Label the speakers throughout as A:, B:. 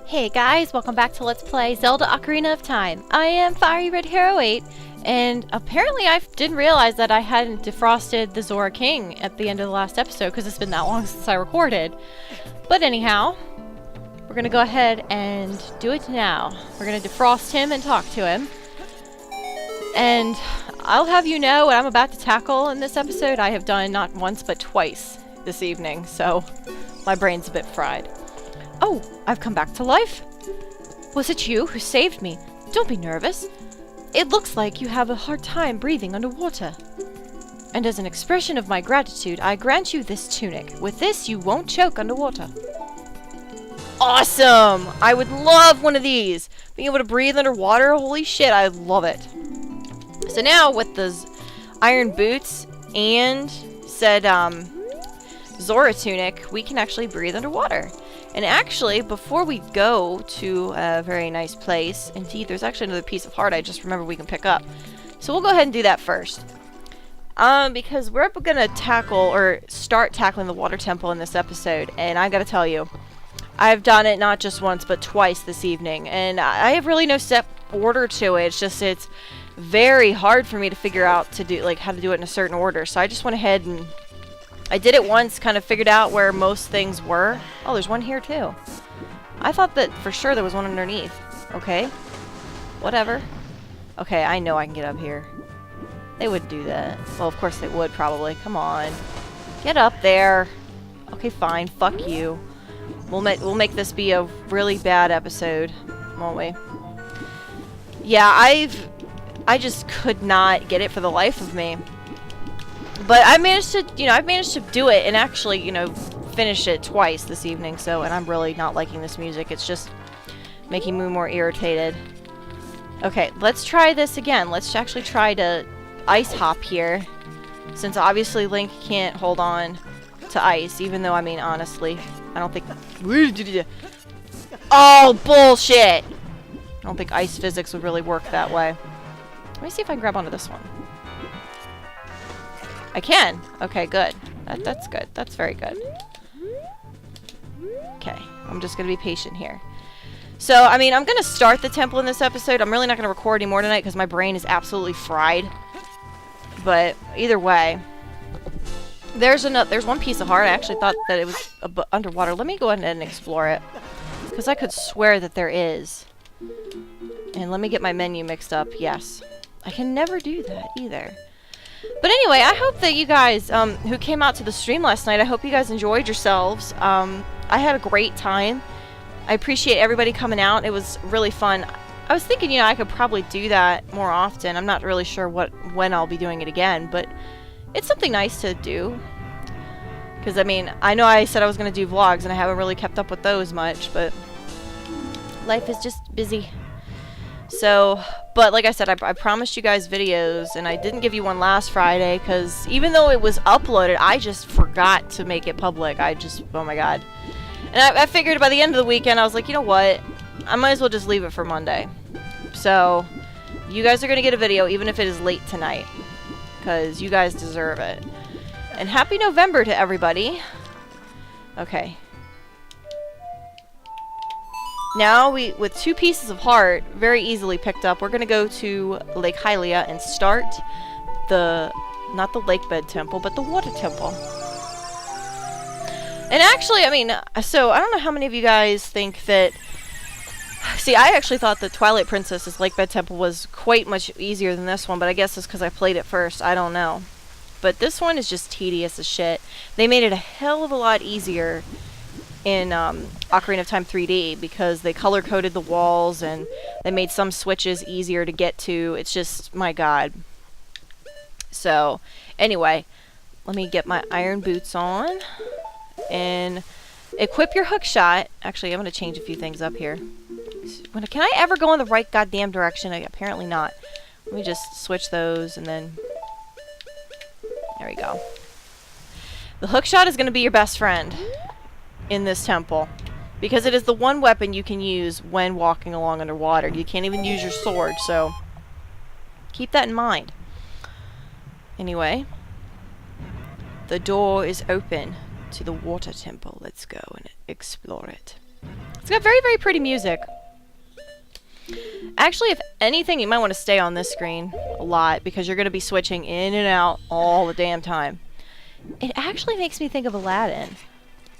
A: Hey guys, welcome back to Let's Play Zelda Ocarina of Time. I am Fiery Red Hero 8, and apparently I didn't realize that I hadn't defrosted the Zora King at the end of the last episode because it's been that long since I recorded. But anyhow, we're gonna go ahead and do it now. We're gonna defrost him and talk to him. And I'll have you know what I'm about to tackle in this episode I have done not once but twice this evening, so my brain's a bit fried. Oh, I've come back to life. Was it you who saved me? Don't be nervous. It looks like you have a hard time breathing underwater. And as an expression of my gratitude, I grant you this tunic. With this, you won't choke underwater. Awesome! I would love one of these. Being able to breathe underwater, holy shit, I love it. So now, with the iron boots and said Zora tunic, we can actually breathe underwater. And actually, before we go to a very nice place, indeed, there's actually another piece of heart I just remembered we can pick up. So we'll go ahead and do that first. Because we're going to tackle, or start tackling the water temple in this episode. And I got to tell you, I've done it not just once, but twice this evening. And I have really no set order to it. It's just, it's very hard for me to figure out to do, like, how to do it in a certain order. So I just went ahead and I did it once, kind of figured out where most things were. Oh, there's one here too. I thought that for sure there was one underneath. Okay. Whatever. Okay, I know I can get up here. They would do that. Well, of course they would, probably. Come on. Get up there. Okay, fine. Fuck you. We'll make this be a really bad episode, won't we? Yeah, I just could not get it for the life of me. But I managed to, I've managed to do it and actually, finish it twice this evening. So, and I'm really not liking this music. It's just making me more irritated. Okay, let's try this again. Let's actually try to ice hop here. Since obviously Link can't hold on to ice. Even though, I mean, honestly, I don't think... Oh, bullshit! I don't think ice physics would really work that way. Let me see if I can grab onto this one. I can. Okay, good. That's good. That's very good. Okay, I'm just going to be patient here. So, I mean, I'm going to start the temple in this episode. I'm really not going to record anymore tonight because my brain is absolutely fried. But either way, there's one piece of heart. I actually thought that it was underwater. Let me go ahead and explore it because I could swear that there is. And let me get my menu mixed up. Yes. I can never do that either. But anyway, I hope that you guys who came out to the stream last night, I hope you guys enjoyed yourselves. I had a great time. I appreciate everybody coming out. It was really fun. I was thinking, I could probably do that more often. I'm not really sure when I'll be doing it again, but it's something nice to do. Because, I mean, I know I said I was going to do vlogs, and I haven't really kept up with those much, but life is just busy. So, but like I said, I promised you guys videos, and I didn't give you one last Friday, because even though it was uploaded, I just forgot to make it public. Oh my god. And I figured by the end of the weekend, I was like, you know what? I might as well just leave it for Monday. So, you guys are going to get a video, even if it is late tonight, because you guys deserve it. And happy November to everybody. Okay. Now, with 2 pieces of heart, very easily picked up, we're going to go to Lake Hylia and start not the lake bed temple, but the water temple. And actually, I mean, so I don't know how many of you guys think that... See, I actually thought that Twilight Princess's lake bed temple was quite much easier than this one, but I guess it's because I played it first. I don't know. But this one is just tedious as shit. They made it a hell of a lot easier in Ocarina of Time 3D because they color-coded the walls and they made some switches easier to get to. It's just, my god. So, anyway, let me get my iron boots on and equip your hook shot. Actually, I'm going to change a few things up here. Can I ever go in the right goddamn direction? Apparently not. Let me just switch those and then... There we go. The hook shot is going to be your best friend in this temple, because it is the one weapon you can use when walking along underwater. You can't even use your sword, so keep that in mind. Anyway, the door is open to the water temple. Let's go and explore it. It's got very, very pretty music. Actually, if anything, you might want to stay on this screen a lot because you're going to be switching in and out all the damn time. It actually makes me think of Aladdin.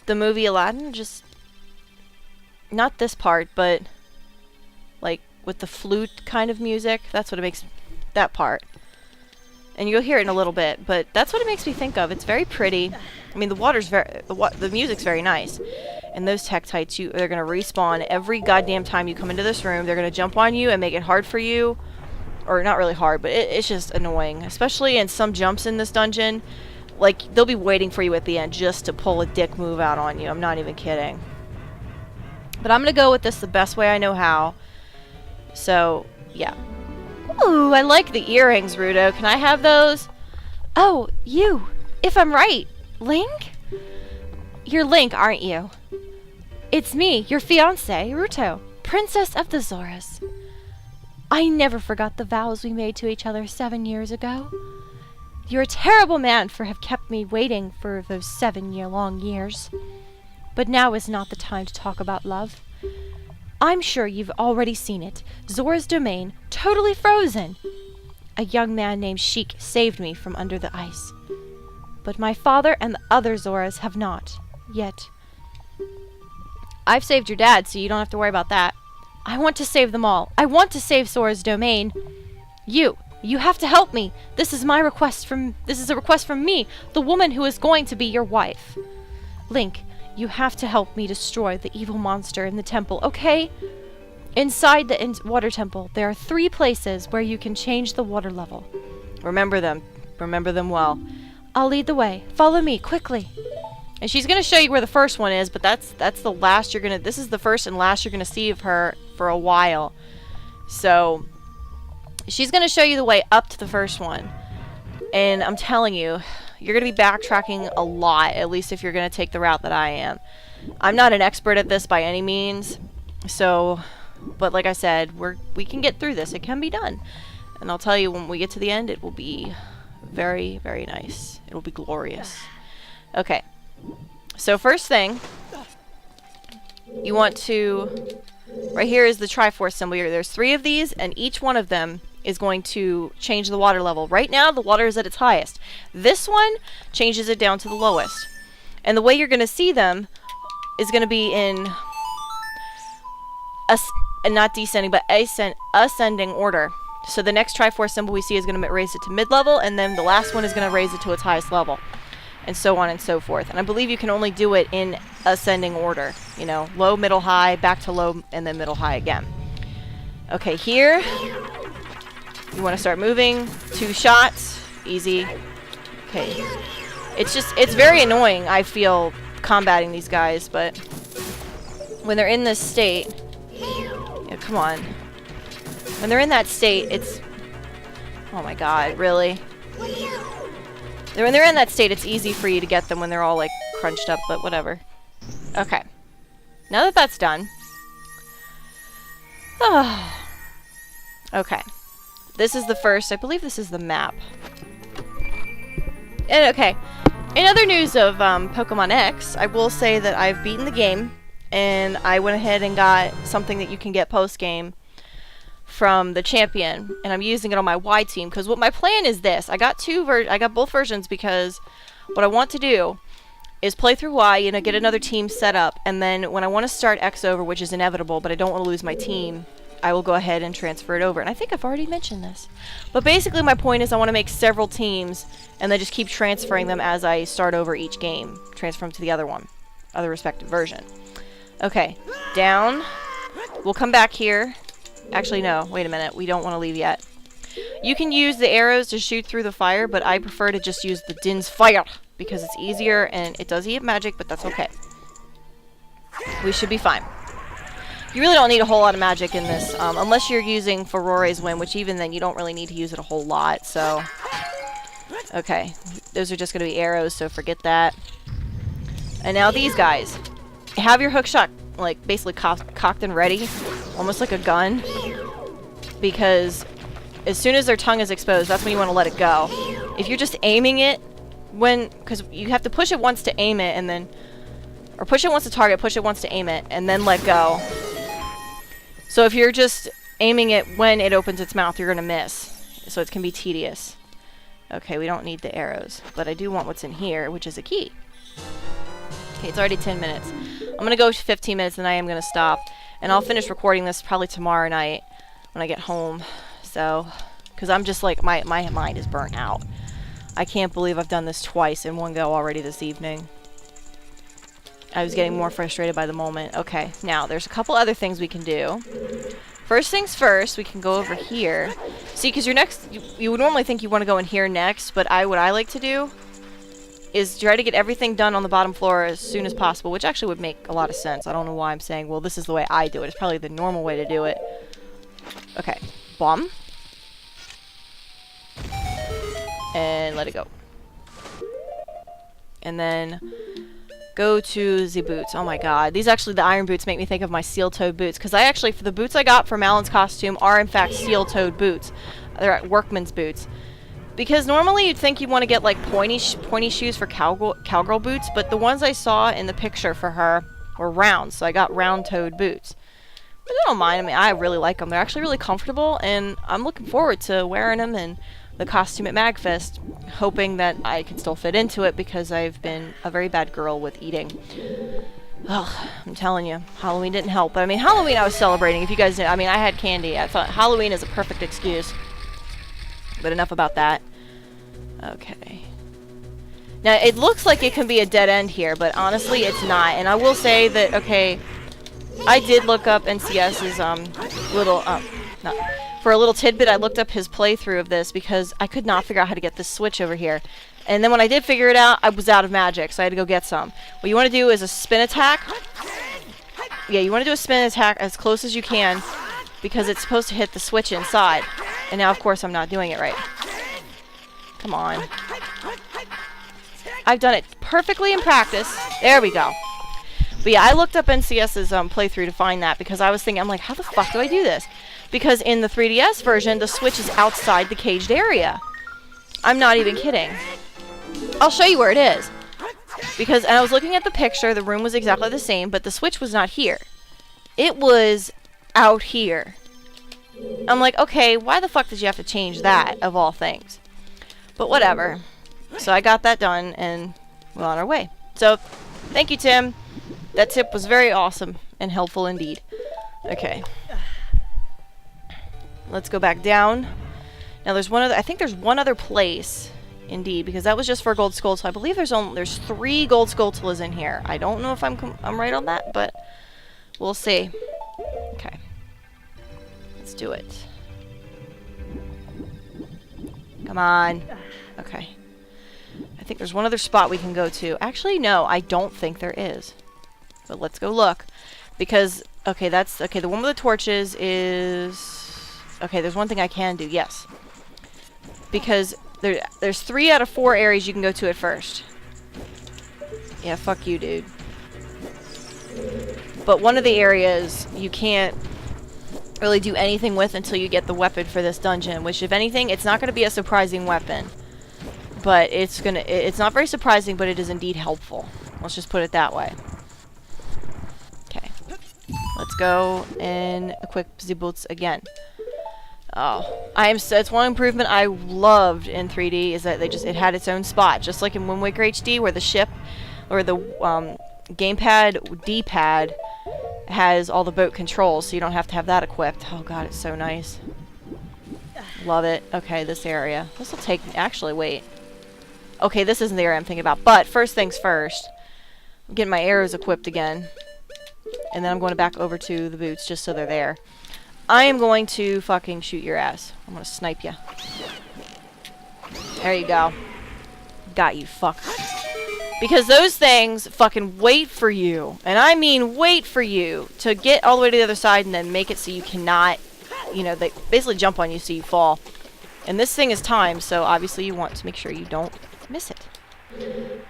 A: The movie Aladdin, just... not this part, but... like, with the flute kind of music. That's what it makes... that part. And you'll hear it in a little bit, but that's what it makes me think of. It's very pretty. I mean, the water's very... the music's very nice. And those Tektites, they're going to respawn every goddamn time you come into this room. They're going to jump on you and make it hard for you. Or, not really hard, but it's just annoying. Especially in some jumps in this dungeon. Like, they'll be waiting for you at the end just to pull a dick move out on you. I'm not even kidding. But I'm going to go with this the best way I know how. So, yeah. Ooh, I like the earrings, Ruto. Can I have those? Oh, you. If I'm right. Link? You're Link, aren't you? It's me, your fiancé, Ruto, Princess of the Zoras. I never forgot the vows we made to each other 7 years ago. You're a terrible man for have kept me waiting for those 7-year-long years. But now is not the time to talk about love. I'm sure you've already seen it. Zora's domain, totally frozen. A young man named Sheik saved me from under the ice. But my father and the other Zoras have not, yet. I've saved your dad, so you don't have to worry about that. I want to save them all. I want to save Zora's domain. You have to help me. This is a request from me, the woman who is going to be your wife. Link, you have to help me destroy the evil monster in the temple, okay? Inside the water temple, there are 3 places where you can change the water level. Remember them. Remember them well. I'll lead the way. Follow me, quickly. And she's going to show you where the first one is, but that's the last you're going to... this is the first and last you're going to see of her for a while. So, she's going to show you the way up to the first one. And I'm telling you, you're going to be backtracking a lot, at least if you're going to take the route that I am. I'm not an expert at this by any means, so... but like I said, we can get through this. It can be done. And I'll tell you, when we get to the end, it will be very, very nice. It will be glorious. Okay. So first thing, you want to... right here is the Triforce symbol here. There's 3 of these, and each one of them is going to change the water level. Right now, the water is at its highest. This one changes it down to the lowest. And the way you're going to see them is going to be in... not descending, but ascending order. So the next Triforce symbol we see is going to raise it to mid-level, and then the last one is going to raise it to its highest level. And so on and so forth. And I believe you can only do it in ascending order. You know, low, middle, high, back to low, and then middle, high again. Okay, here, you want to start moving. 2 shots. Easy. Okay. It's very annoying, I feel, combating these guys, but when they're in this state... yeah, come on. When they're in that state, it's... oh my god, really? When they're in that state, it's easy for you to get them when they're all, like, crunched up, but whatever. Okay. Now that that's done... okay. This is the first... I believe this is the map. And, okay. In other news of Pokemon X, I will say that I've beaten the game, and I went ahead and got something that you can get post-game from the champion, and I'm using it on my Y team, because what my plan is this. I got both versions because what I want to do is play through Y, you know, get another team set up, and then when I want to start X over, which is inevitable, but I don't want to lose my team, I will go ahead and transfer it over. And I think I've already mentioned this. But basically my point is I want to make several teams, and then just keep transferring them as I start over each game. Transfer them to the other respective version. Okay, down. We'll come back here. Actually, no. Wait a minute. We don't want to leave yet. You can use the arrows to shoot through the fire, but I prefer to just use the Din's Fire because it's easier and it does eat magic, but that's okay. We should be fine. You really don't need a whole lot of magic in this, unless you're using Furore's Wind, which even then you don't really need to use it a whole lot, so... okay. Those are just going to be arrows, so forget that. And now these guys. Have your hook shot, like, basically cocked and ready. Almost like a gun. Because as soon as their tongue is exposed, that's when you want to let it go. If you're just aiming it, because you have to push it once to aim it, and then Or push it once to target, push it once to aim it, and then let go. So if you're just aiming it when it opens its mouth, you're going to miss. So it can be tedious. Okay, we don't need the arrows. But I do want what's in here, which is a key. Okay, it's already 10 minutes. I'm going to go 15 minutes, and I am going to stop. And I'll finish recording this probably tomorrow night when I get home. So, because I'm just like, my mind is burnt out. I can't believe I've done this twice in one go already this evening. I was getting more frustrated by the moment. Okay, now there's a couple other things we can do. First things first, we can go over here. See, because you would normally think you want to go in here next, but what I like to do is try to get everything done on the bottom floor as soon as possible, which actually would make a lot of sense. I don't know why I'm saying, well, this is the way I do it. It's probably the normal way to do it. Okay, bomb. And let it go. And then go to the boots. Oh my god. These actually, the iron boots make me think of my steel-toed boots. Because I actually, for the boots I got from Alan's costume are in fact steel-toed boots. They're workman's boots. Because normally you'd think you'd want to get like pointy shoes for cowgirl boots. But the ones I saw in the picture for her were round. So I got round-toed boots. But I don't mind. I mean, I really like them. They're actually really comfortable. And I'm looking forward to wearing them and the costume at MagFest, hoping that I can still fit into it because I've been a very bad girl with eating. Ugh, I'm telling you, Halloween didn't help. But I mean, Halloween I was celebrating, if you guys know. I mean, I had candy. I thought Halloween is a perfect excuse. But enough about that. Okay. Now, it looks like it can be a dead end here, but honestly, it's not. And I will say that, okay, I did look up NCS's, for a little tidbit, I looked up his playthrough of this because I could not figure out how to get this switch over here. And then when I did figure it out, I was out of magic, so I had to go get some. What you want to do is a spin attack. Yeah, you want to do a spin attack as close as you can because it's supposed to hit the switch inside. And now, of course, I'm not doing it right. Come on. I've done it perfectly in practice. There we go. But yeah, I looked up NCS's playthrough to find that because I was thinking, I'm like, how the fuck do I do this? Because in the 3DS version, the switch is outside the caged area. I'm not even kidding. I'll show you where it is. Because, and I was looking at the picture, the room was exactly the same, but the switch was not here. It was out here. I'm like, okay, why the fuck did you have to change that, of all things? But whatever. So I got that done, and we're on our way. So, thank you, Tim. That tip was very awesome and helpful indeed. Okay. Let's go back down. Now there's one other, I think there's one other place, indeed, because that was just for gold skull. So I believe there's 3 gold skulltulas in here. I don't know if I'm right on that, but we'll see. Okay, let's do it. Come on. Okay. I think there's one other spot we can go to. Actually, no, I don't think there is. But let's go look, because okay, that's okay. The one with the torches is. Okay, there's one thing I can do, yes. Because there's 3 out of 4 areas you can go to at first. Yeah, fuck you, dude. But one of the areas you can't really do anything with until you get the weapon for this dungeon, which, if anything, it's not going to be a surprising weapon. But it's not very surprising, but it is indeed helpful. Let's just put it that way. Okay. Let's go and equip the boots again. Oh, it's one improvement I loved in 3D is that it had its own spot, just like in Wind Waker HD, where the ship or the gamepad D-pad has all the boat controls, so you don't have to have that equipped. Oh god, it's so nice. Love it. Okay, this area. This will take. Actually, wait. Okay, this isn't the area I'm thinking about. But first things first, I'm getting my arrows equipped again, and then I'm going back over to the boots just so they're there. I am going to fucking shoot your ass. I'm gonna snipe you. There you go. Got you, fuck. Because those things fucking wait for you. And I mean wait for you to get all the way to the other side and then make it so you cannot, you know, they basically jump on you so you fall. And this thing is timed, so obviously you want to make sure you don't miss it.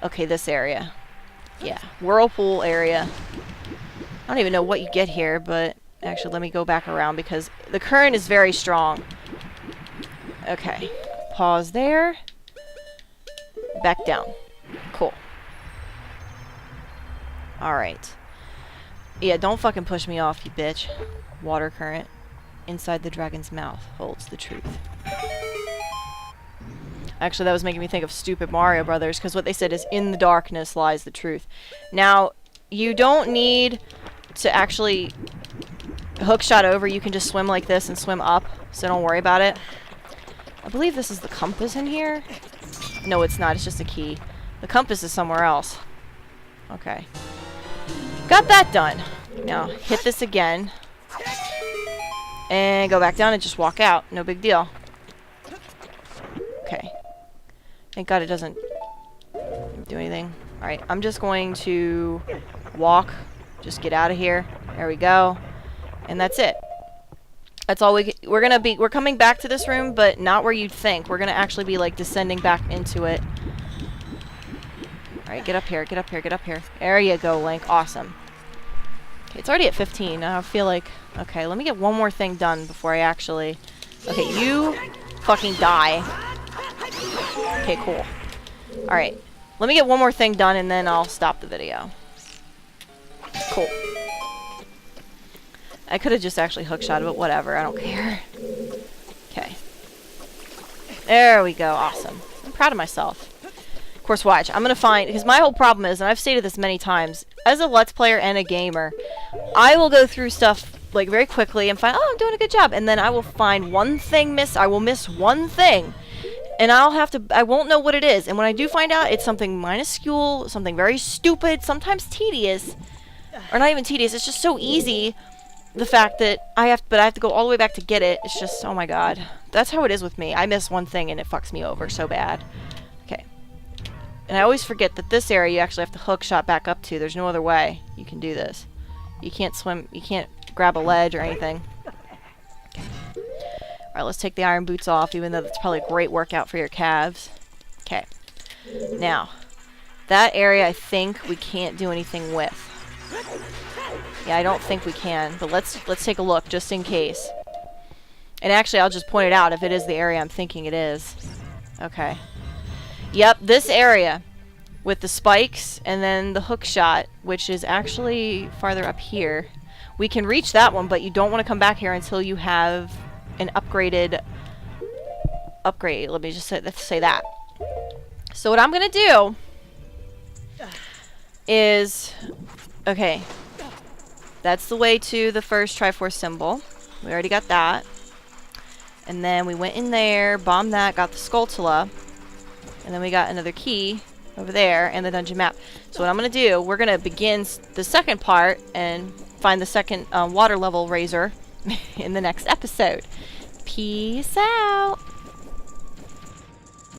A: Okay, this area. Yeah, whirlpool area. I don't even know what you get here, but actually let me go back around because the current is very strong. Okay, pause there. Back down. Cool. Alright. Yeah, don't fucking push me off, you bitch. Water current. Inside the dragon's mouth holds the truth. Actually, that was making me think of stupid Mario Brothers, because what they said is, in the darkness lies the truth. Now, you don't need to actually hookshot over. You can just swim like this and swim up, so don't worry about it. I believe this is the compass in here. No, it's not. It's just a key. The compass is somewhere else. Okay. Got that done. Now, hit this again. And go back down and just walk out. No big deal. Okay. Thank God it doesn't do anything. Alright, I'm just going to walk. Just get out of here. There we go. And that's it. That's all we're coming back to this room, but not where you'd think. We're gonna actually be like descending back into it. Alright, get up here, get up here, get up here. There you go, Link. Awesome. Okay, it's already at 15. I feel like... Okay, let me get one more thing done before I actually... Okay, you fucking die. Okay, cool. Alright. Let me get one more thing done and then I'll stop the video. Cool. I could have just actually hookshot it, but whatever. I don't care. Okay. There we go. Awesome. I'm proud of myself. Of course, watch. I'm going to find... Because my whole problem is, and I've stated this many times, as a Let's Player and a gamer, I will go through stuff like very quickly and find, oh, I'm doing a good job. And then I will find one thing I will miss one thing. And I won't know what it is. And when I do find out, it's something minuscule, something very stupid, sometimes tedious. Or not even tedious, it's just so easy. The fact that I have to go all the way back to get it. It's just, oh my god. That's how it is with me. I miss one thing and it fucks me over so bad. Okay. And I always forget that this area you actually have to hook shot back up to. There's no other way you can do this. You can't swim, you can't grab a ledge or anything. Okay. Alright, let's take the iron boots off, even though that's probably a great workout for your calves. Okay. Now, that area I think we can't do anything with. Yeah, I don't think we can, but let's take a look just in case. And actually, I'll just point it out if it is the area I'm thinking it is. Okay. Yep, this area with the spikes and then the hook shot, which is actually farther up here. We can reach that one, but you don't want to come back here until you have an upgrade. Let me just say that. So what I'm gonna do is, okay, that's the way to the first Triforce symbol. We already got that. And then we went in there, bombed that, got the Skulltula. And then we got another key over there and the dungeon map. So what I'm going to do, we're going to begin the second part and find the second water level razor in the next episode. Peace out.